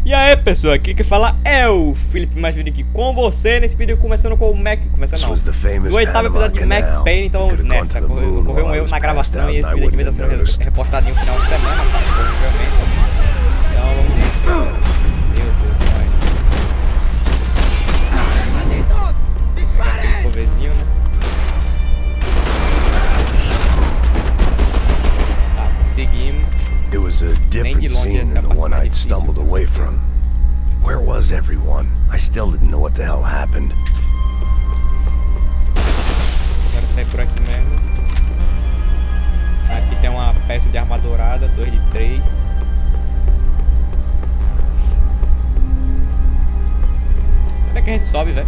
E aí pessoal, aqui que fala é o Felipe, mais vídeo aqui com você nesse vídeo começando com o Mac, começando não, do oitavo episódio de Max Payne, então vamos nessa, ocorreu um erro na gravação e esse vídeo aqui vai estar sendo repostado em um final de semana, provavelmente, então vamos nessa, galera. Meu Deus, vai. Aquele covezinho, né? Tá, conseguimos. It was a different scene than the one I'd stumbled away from. Where was everyone? I still didn't know what the hell happened. Quero sair por aqui mesmo. Aqui tem uma peça de arma dourada, 2 de 3. Onde é que a gente sobe, velho?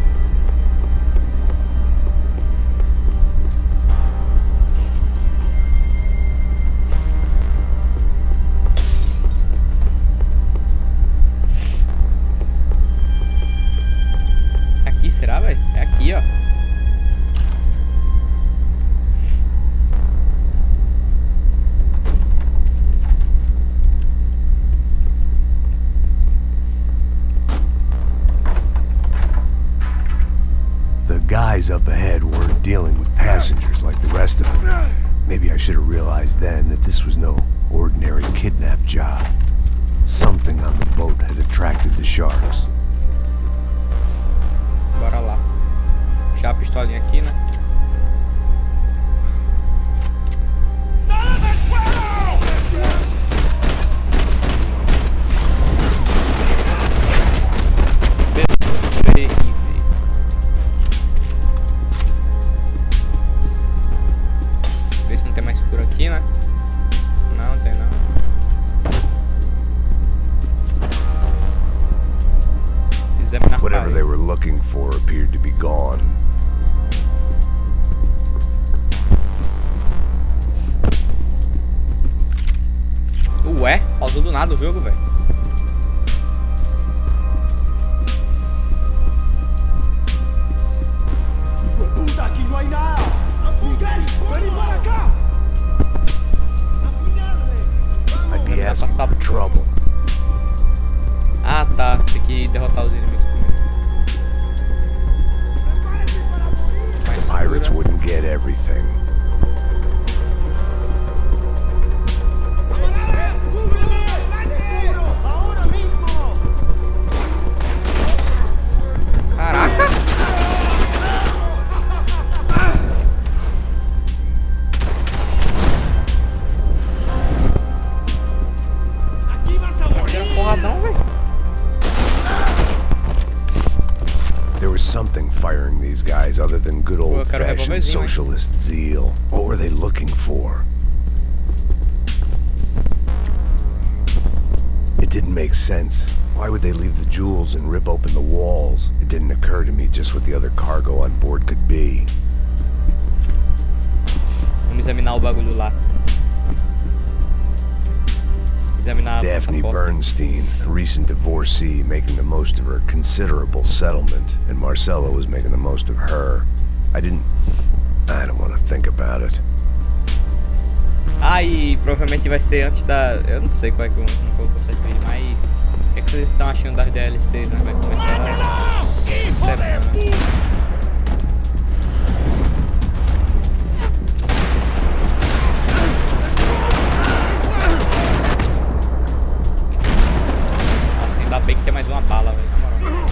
Será, velho? É aqui, ó. The guys up ahead weren't dealing with passengers like the rest of them. Maybe I should have realized then that this was no ordinary kidnap job. Something on the boat had attracted the sharks. Bora lá. Puxar a pistolinha aqui, né? Easy. Ver se não tem mais escuro aqui, né? Não tem não. Whatever they were looking for appeared to be gone. Ué, pausou do nada o jogo, velho. Puta, aqui não há nada. Miguel, vem para cá. I'd be asking for trouble. Ah tá, tem que derrotar os inimigos primeiro. The pirates wouldn't get everything. Caraca! Porradão, velho. There was something firing these guys other than good old-fashioned socialist zeal. What were they looking for? It didn't make sense. Why would they leave the jewels and rip open the walls? It didn't occur to me just what the other cargo on board could be. Vamos examinar o bagulho lá. Daphne Bernstein, a recent divorcee, making the most of her considerable settlement, and Marcella was making the most of her. I don't want to think about it. Ah, e provavelmente vai ser antes da... Eu não sei qual é que eu não vou postar esse vídeo, mas... O que é que vocês estão achando das DLCs, né? Vai começar semana. Ainda bem que tem mais uma bala, velho, na moral.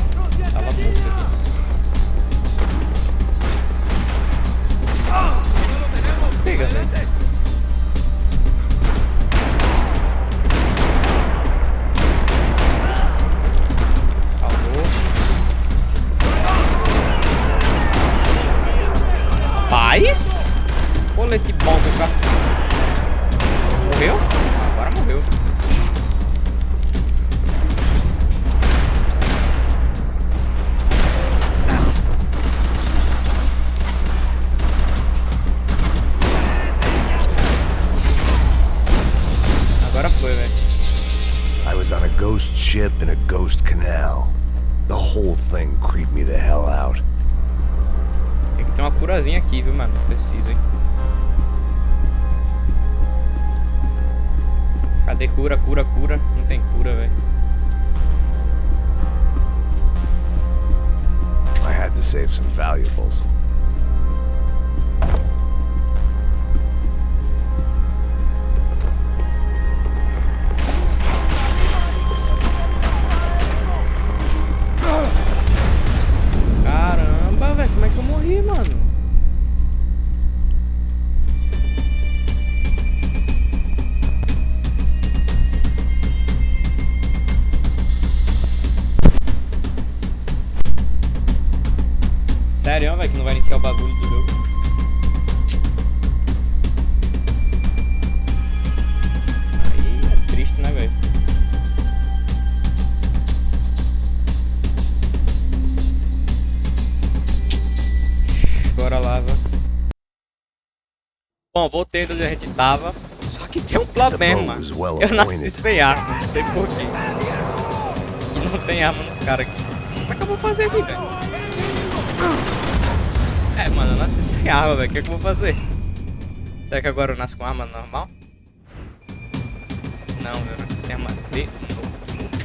Tava morto aqui. Pega, velho. Acabou. Rapaz! Colete bom do cara. Morreu? Agora morreu. I was on a ghost ship in a ghost canal. The whole thing creeped me the hell out. Tem que ter uma curazinha aqui, viu, mano? Preciso, hein? Cadê cura? Não tem cura, velho. save some valuables. Caramba, velho, como é que eu morri, mano? Sério, velho, que não vai iniciar o bagulho do jogo. Aí é triste, né, velho? Bora lá, velho. Bom, voltei de onde a gente tava. Só que tem um problema, mano. Eu nasci sem arma, não sei porquê. E não tem arma nos caras aqui. Como é que eu vou fazer aqui, velho? É, mano, eu nasci sem arma, velho. O que é que eu vou fazer? Será que agora eu nasço com arma normal? Não, eu nasci sem arma de novo.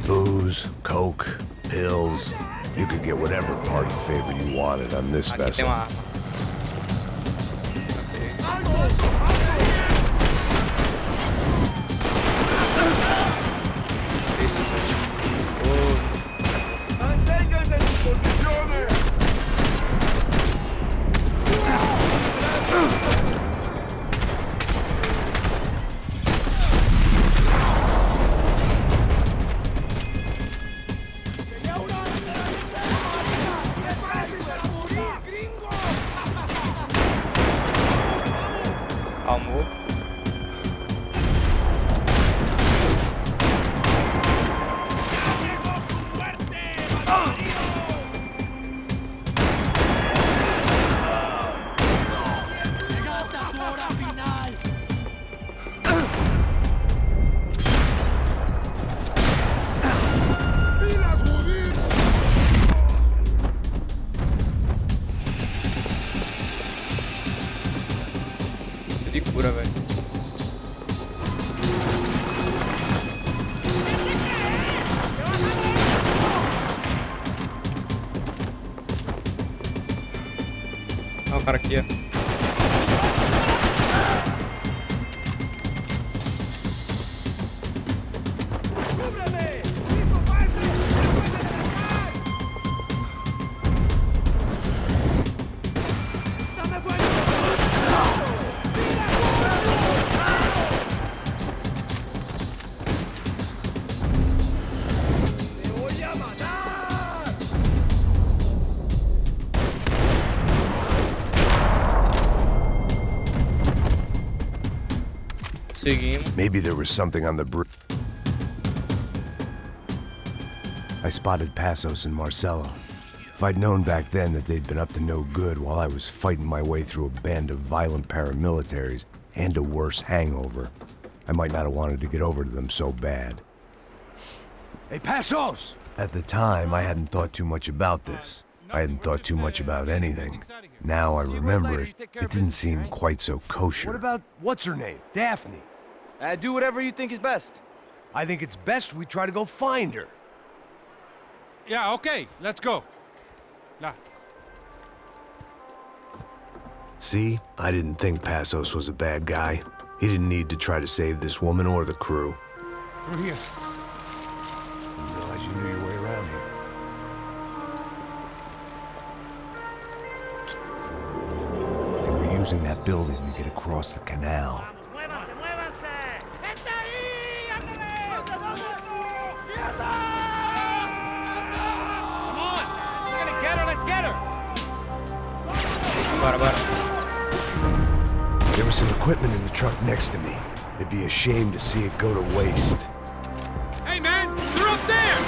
Booze, coke, pills. You could get whatever party favor you wanted on this Aqui tem vessel. uma arma. Amor. De cura, velho. Olha o cara aqui, ó. Seguimos. Maybe there was something on the bridge. I spotted Passos and Marcelo. If I'd known back then that they'd been up to no good while I was fighting my way through a band of violent paramilitaries and a worse hangover, I might not have wanted to get over to them so bad. Hey, Passos! At the time, I hadn't thought too much about this. I hadn't thought too much about anything. Now I remember it, it didn't seem quite so kosher. What about, what's her name? Daphne. Do whatever you think is best. I think it's best we try to go find her. Yeah, okay, let's go. Nah. See, I didn't think Passos was a bad guy. He didn't need to try to save this woman or the crew. Through here. I didn't realize you knew your way around here. They were using that building to get across the canal. Bora, bora. There was some equipment in the truck next to me. It'd be a shame to see it go to waste. Hey man, they're up there!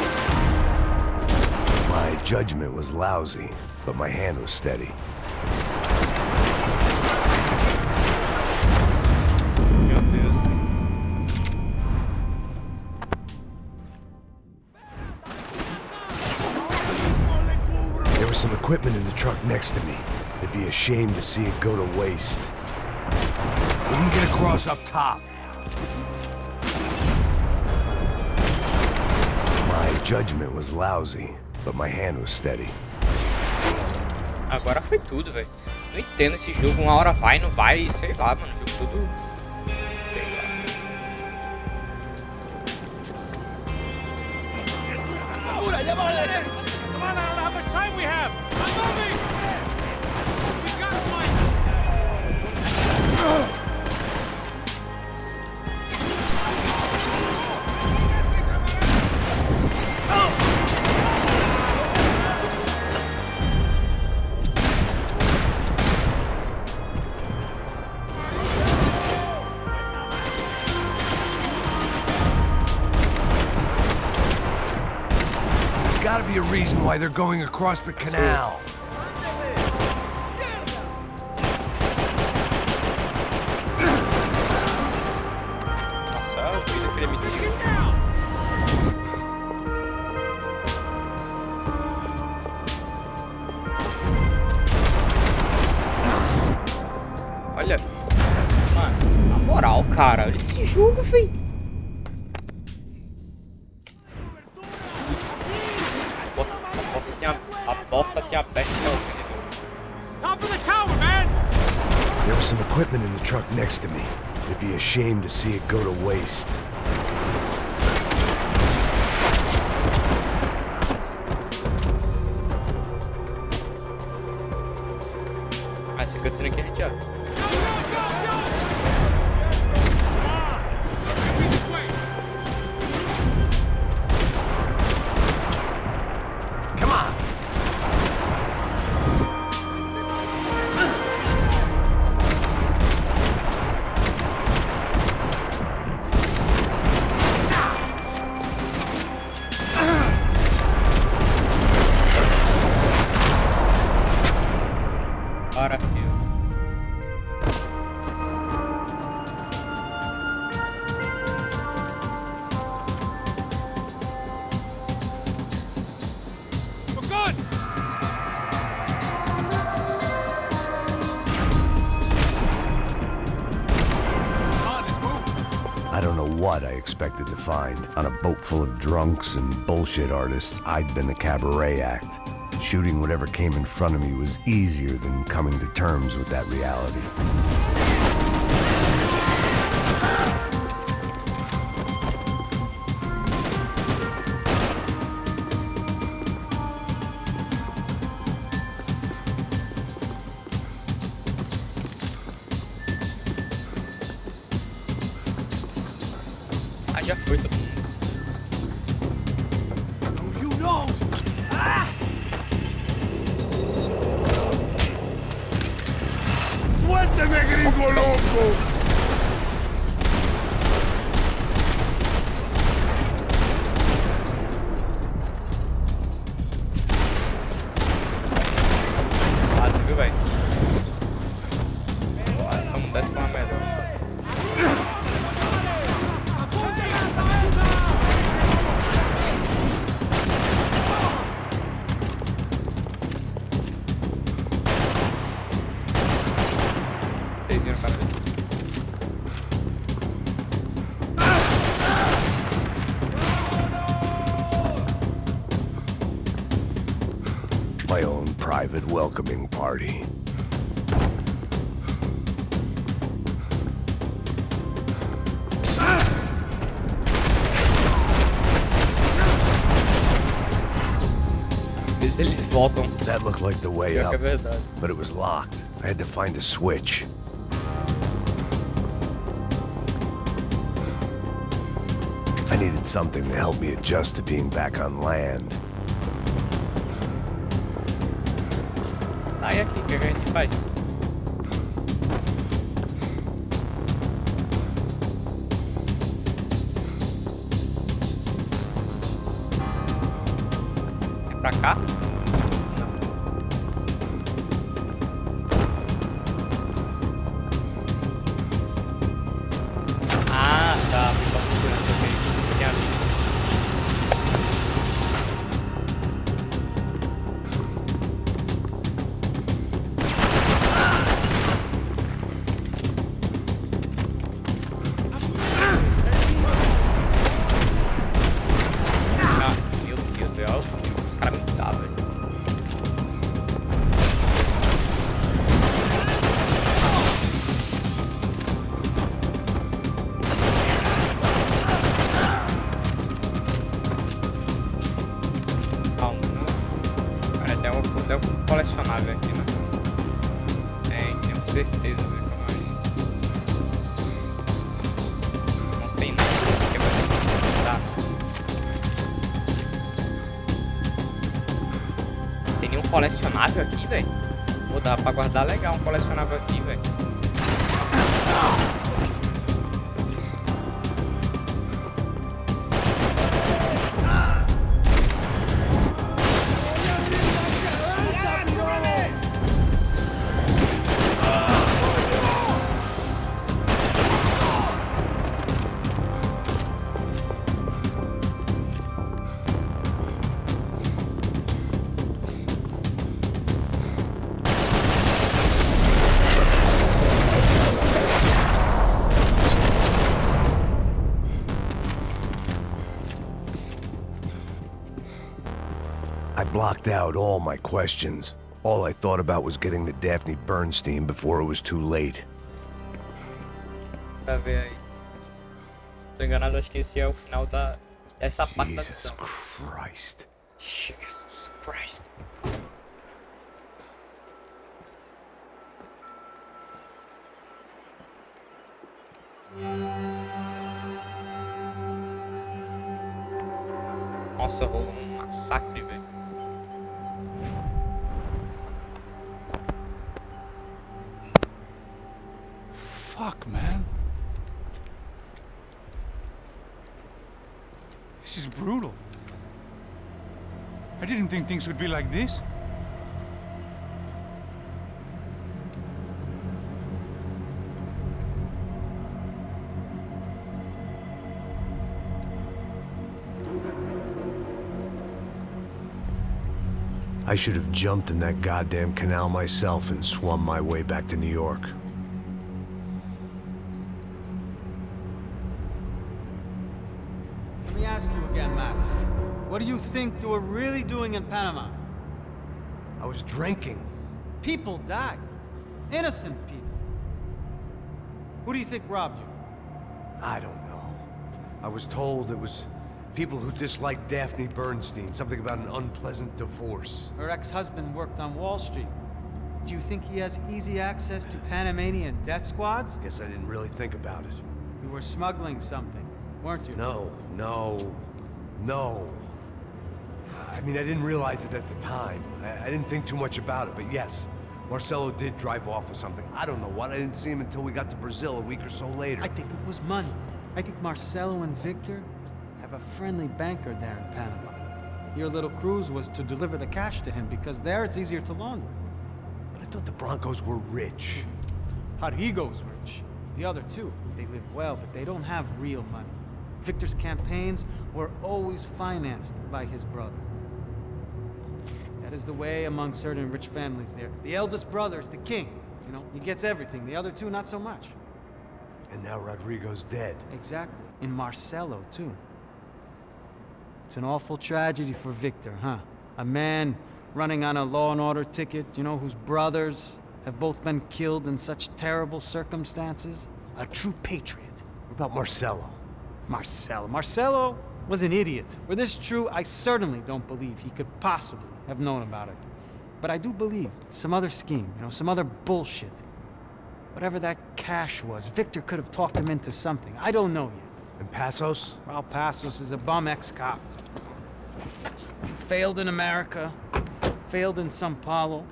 My judgment was lousy, but my hand was steady. Meu Deus. There was some equipment in the truck next to me. It'd be a shame to see it go to waste. We can get across up top. My judgment was lousy, but my hand was steady. Agora foi tudo, velho. Não entendo esse jogo. Uma hora vai, não vai. Sei lá, mano. O jogo tudo... Sei lá. Come on, I don't know how much time we have. I'm moving. We gotta find them. There's gotta be a reason why they're going across the canal. Nossa, olha o vídeo que ele me tira. Olha, mano, na moral, cara, olha esse jogo, velho. A porta tinha aberto sozinha. Top of the tower, man. There was some equipment in the truck next to me. It'd be a shame to see it go to waste. Ah, esse cutscene aqui a gente já. Come on! Para, filho. We're good. Come on, let's move. I don't know what I expected to find. On a boat full of drunks and bullshit artists, I'd been the cabaret act. Shooting whatever came in front of me was easier than coming to terms with that reality. Ah, já foi todo mundo. You know! ¡Suélteme, gringo loco! Ah, você viu, velho? Vamos desce pra uma melhor. Vocês viram, cara? My own private welcoming party. Vê se eles voltam. That looked like the way Pior que é up, verdade. but it was locked. I had to find a switch. I needed something to help me adjust to being back on land. Ah, e aqui? O que a gente faz? É pra cá? Ah, tá. Botão de segurança, ok. Não tinha visto. Ah, meu Deus, velho. Olha os caras me dão, velho. até o colecionável aqui, né? Tenho certeza, velho. Calma aí. Não tem nada que vai dar. Tem nenhum colecionável aqui, velho? Pô, dá pra guardar legal um colecionável aqui, velho. I blocked out all my questions. All I thought about was getting to Daphne Bernstein before it was too late. Pra ver aí. Tô enganado, acho que esse é o final dessa parte da Jesus missão. Christ. Jesus Christ. Nossa, rolou um massacre, velho. Fuck, man. This is brutal. I didn't think things would be like this. I should have jumped in that goddamn canal myself and swum my way back to New York. Let me ask you again, Max. What do you think you were really doing in Panama? I was drinking. People died. Innocent people. Who do you think robbed you? I don't know. I was told it was people who disliked Daphne Bernstein, something about an unpleasant divorce. Her ex-husband worked on Wall Street. Do you think he has easy access to Panamanian death squads? Guess I didn't really think about it. You were smuggling something, weren't you? No. I mean, I didn't realize it at the time. I didn't think too much about it, but yes, Marcelo did drive off with something. I don't know what. I didn't see him until we got to Brazil a week or so later. I think it was money. I think Marcelo and Victor have a friendly banker there in Panama. Your little cruise was to deliver the cash to him because there it's easier to launder. But I thought the Broncos were rich. Corrigido's rich. The other two, they live well, but they don't have real money. Victor's campaigns were always financed by his brother. That is the way among certain rich families there. The eldest brother is the king. You know, he gets everything. The other two, not so much. And now Rodrigo's dead. Exactly. And Marcelo, too. It's an awful tragedy for Victor, huh? A man running on a law and order ticket, you know, whose brothers have both been killed in such terrible circumstances. A true patriot. What about Marcelo? Marcelo was an idiot. Were this true, I certainly don't believe he could possibly have known about it. But I do believe some other scheme, you know, some other bullshit. Whatever that cash was, Victor could have talked him into something. I don't know yet. And Passos? Well, Passos is a bum ex-cop. Failed in America, failed in São Paulo.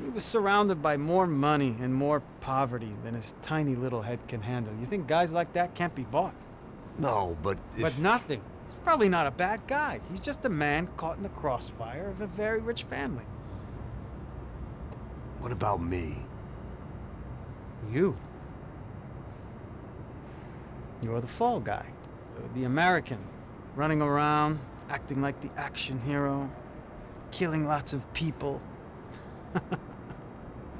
He was surrounded by more money and more poverty than his tiny little head can handle. You think guys like that can't be bought? No, but if... But nothing. He's probably not a bad guy. He's just a man caught in the crossfire of a very rich family. What about me? You. You're the fall guy. The American. Running around, acting like the action hero. Killing lots of people.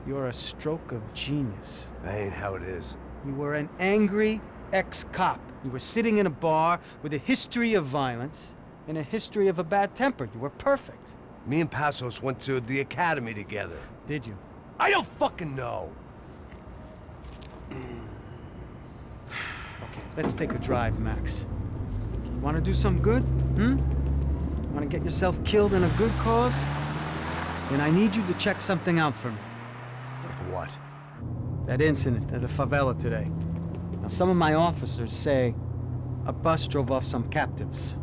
You're a stroke of genius. That ain't how it is. You were an angry ex-cop. You were sitting in a bar with a history of violence and a history of a bad temper. You were perfect. Me and Passos went to the academy together. Did you? I don't fucking know! Okay, let's take a drive, Max. You want to do some good? Want to get yourself killed in a good cause? And I need you to check something out for me. Like what? That incident at the favela today. Now, some of my officers say a bus drove off some captives,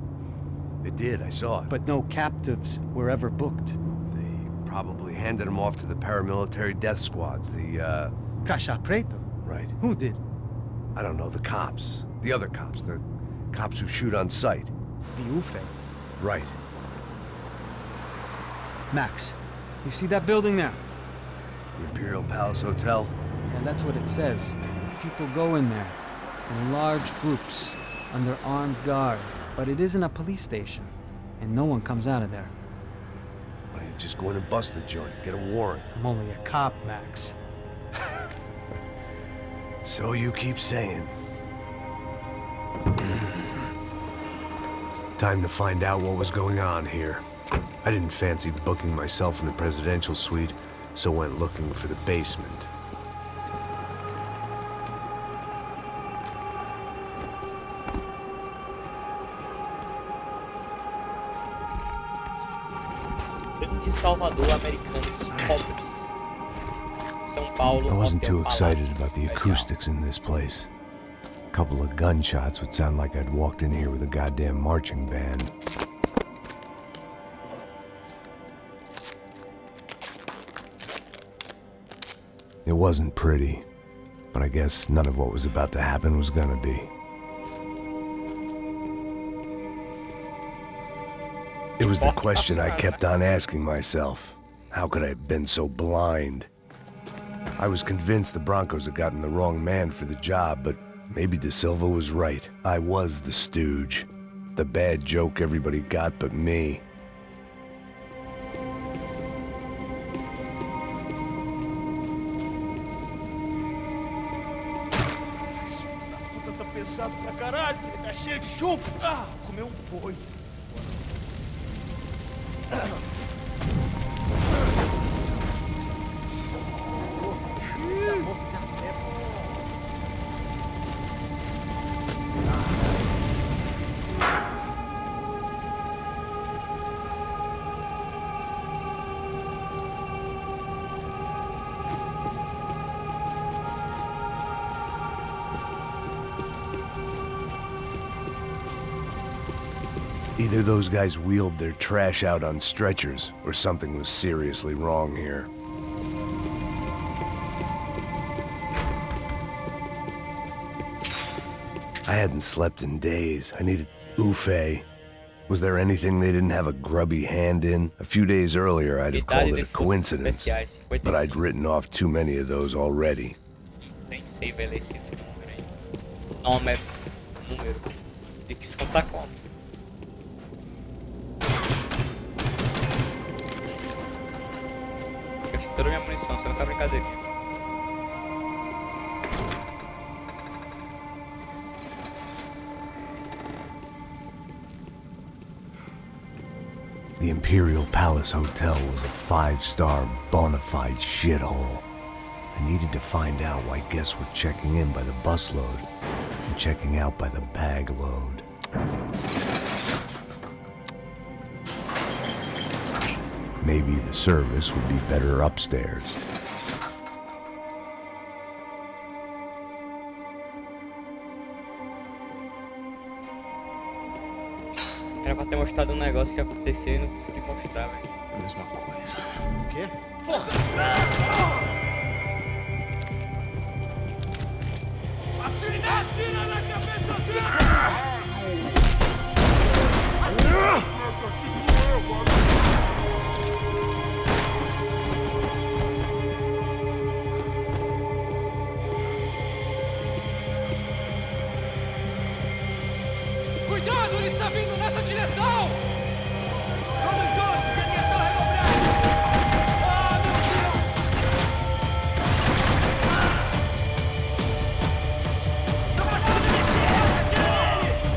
They did, I saw it. but no captives were ever booked. They probably handed them off to the paramilitary death squads, the, Caixa Preta? Right. Who did? I don't know, the cops. The other cops, the cops who shoot on sight. The UFE. Right. Max, you see that building there? The Imperial Palace Hotel? And that's what it says. People go in there in large groups under armed guard, but it isn't a police station, and no one comes out of there. Why don't you just go in and bust the joint, get a warrant? I'm only a cop, Max. So you keep saying. Time to find out what was going on here. I didn't fancy booking myself in the presidential suite, so went looking for the basement. De Salvador, americanos pobres. São Paulo. I wasn't Hotel too excited Palácio. about the Imperial. acoustics in this place. A couple of gunshots would sound like I'd walked in here with a goddamn marching band. It wasn't pretty, but I guess none of what was about to happen was gonna be. It was the question I kept on asking myself. How could I have been so blind? I was convinced the Broncos had gotten the wrong man for the job, but maybe De Silva was right. I was the stooge. The bad joke everybody got but me. Puta, tá pesado pra caralho. Tá cheio de chumbo. Ah, comeu boi. Either those guys wheeled their trash out on stretchers, or something was seriously wrong here. I hadn't slept in days. I needed UFE. Was there anything they didn't have a grubby hand in? A few days earlier, I'd have called it a coincidence, but I'd written off too many of those already. Tem save esse número aí. Número. Dicção tá como? Gastei toda a minha munição, só nessa brincadeirinha. The Imperial Palace Hotel was a five-star, bona fide shithole. I needed to find out why guests were checking in by the busload and checking out by the bag load. Maybe the service would be better upstairs. Era pra ter mostrado um negócio que aconteceu e não consegui mostrar, velho. É a mesma coisa. O quê? Atira! Atira na cabeça dele! Cuidado, ele está vindo nessa direção! Todos juntos, atenção redobrada! Ah, meu Deus! Tá passando de esquerda, atira nele!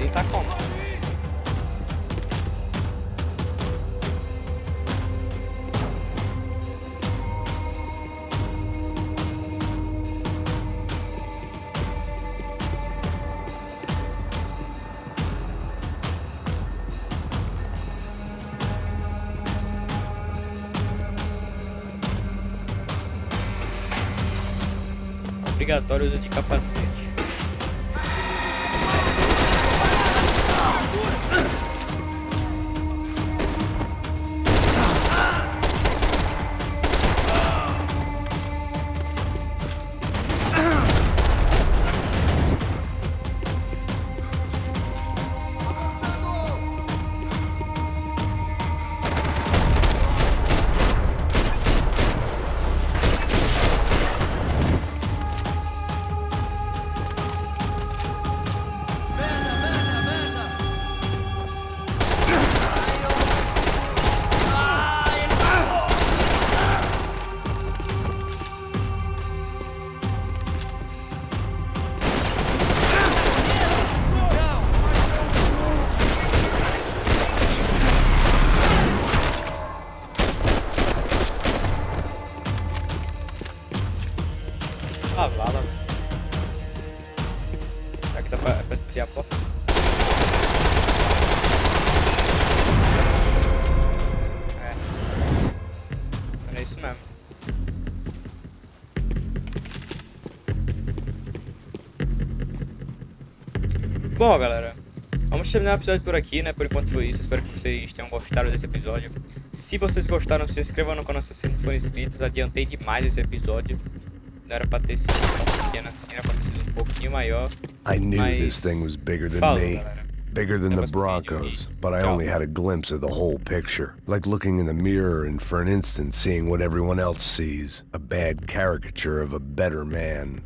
ele tá como? Obrigatório uso de capacete. A vala. Será que dá pra explodir a porta? Então é isso mesmo. Bom, galera, vamos terminar o episódio por aqui, né? Por enquanto foi isso. Espero que vocês tenham gostado desse episódio. Se vocês gostaram, se inscrevam no canal se vocês não forem inscritos. Adiantei demais esse episódio. Não era pra ter sido tão pequeno assim, era pra ter sido um pouquinho maior. I knew this thing was bigger than me. Galera. Bigger than the Broncos, but I only had a glimpse of the whole picture. Like looking in the mirror and for an instant seeing what everyone else sees. A bad caricature of a better man.